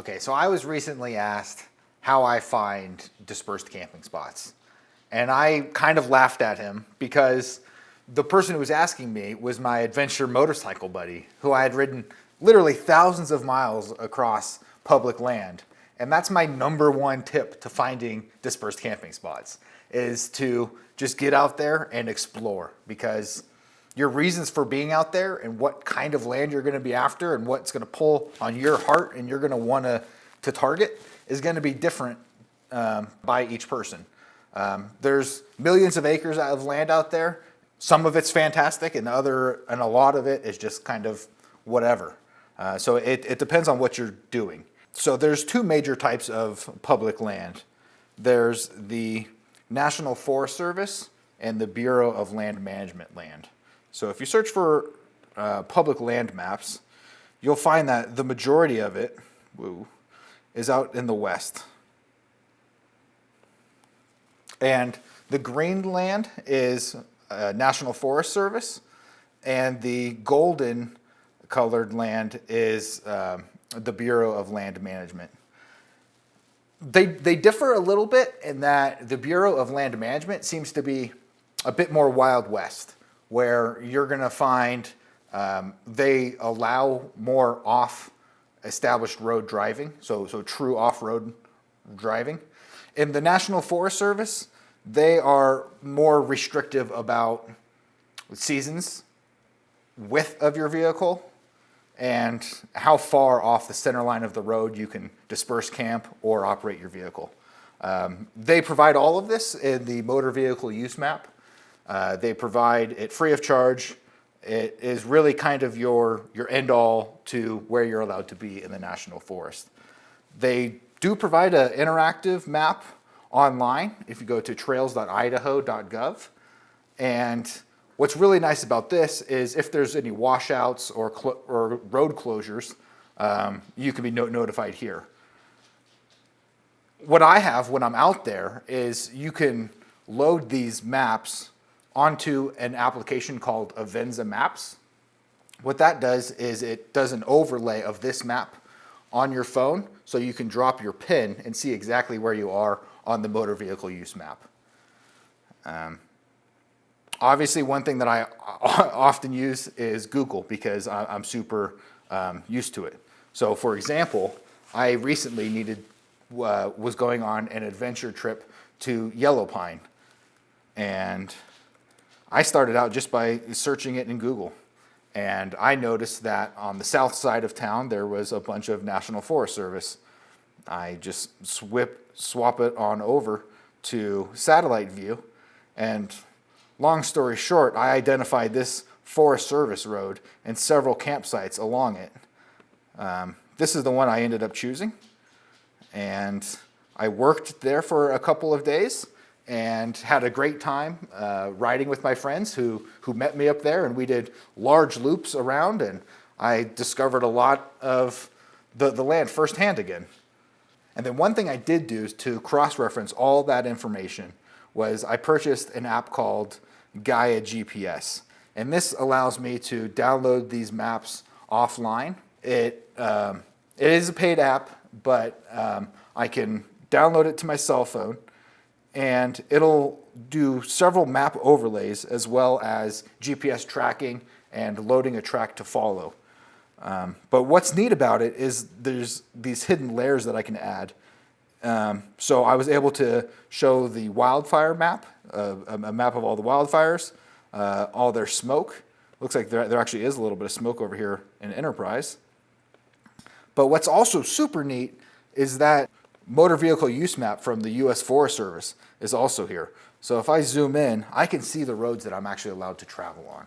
Okay, so I was recently asked how I find dispersed camping spots. And I kind of laughed at him because the person who was asking me was my adventure motorcycle buddy, who I had ridden literally thousands of miles across public land. And that's my number one tip to finding dispersed camping spots, is to just get out there and explore, because your reasons for being out there and what kind of land you're going to be after and what's going to pull on your heart and you're going to want to target is going to be different by each person. There's millions of acres of land out there. Some of it's fantastic, and a lot of it is just kind of whatever. So it depends on what you're doing. So there's two major types of public land. There's the National Forest Service and the Bureau of Land Management land. So if you search for public land maps, you'll find that the majority of it is out in the west. And the green land is National Forest Service, and the golden colored land is the Bureau of Land Management. They differ a little bit in that the Bureau of Land Management seems to be a bit more Wild West, where you're going to find they allow more off-established road driving, so true off-road driving. In the National Forest Service, they are more restrictive about seasons, width of your vehicle, and how far off the center line of the road you can disperse camp or operate your vehicle. They provide all of this in the motor vehicle use map. They provide it free of charge. It is really kind of your end all to where you're allowed to be in the National Forest. They do provide an interactive map online if you go to trails.idaho.gov. And what's really nice about this is if there's any washouts or road closures, you can be notified here. What I have when I'm out there is you can load these maps onto an application called Avenza Maps. What that does is it does an overlay of this map on your phone, so you can drop your pin and see exactly where you are on the motor vehicle use map. Obviously, one thing that I often use is Google, because I'm super used to it. So for example, I recently was going on an adventure trip to Yellow Pine, and I started out just by searching it in Google. And I noticed that on the south side of town, there was a bunch of National Forest Service. I just swap it on over to satellite view. And long story short, I identified this Forest Service road and several campsites along it. This is the one I ended up choosing. And I worked there for a couple of days and had a great time riding with my friends who met me up there, and we did large loops around, and I discovered a lot of the land firsthand again. And then one thing I did do to cross-reference all that information was I purchased an app called Gaia GPS. And this allows me to download these maps offline. It is a paid app, but I can download it to my cell phone, and it'll do several map overlays as well as GPS tracking and loading a track to follow. But what's neat about it is there's these hidden layers that I can add. So I was able to show the wildfire map, a map of all the wildfires, all their smoke. Looks like there actually is a little bit of smoke over here in Enterprise. But what's also super neat is that motor vehicle use map from the U.S. Forest Service is also here. So if I zoom in, I can see the roads that I'm actually allowed to travel on.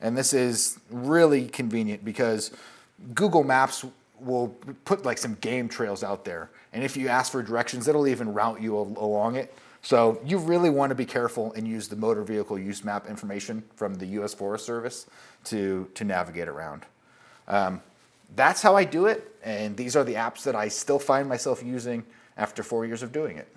And this is really convenient because Google Maps will put like some game trails out there. And if you ask for directions, it'll even route you along it. So you really want to be careful and use the motor vehicle use map information from the U.S. Forest Service to navigate around. That's how I do it, and these are the apps that I still find myself using after 4 years of doing it.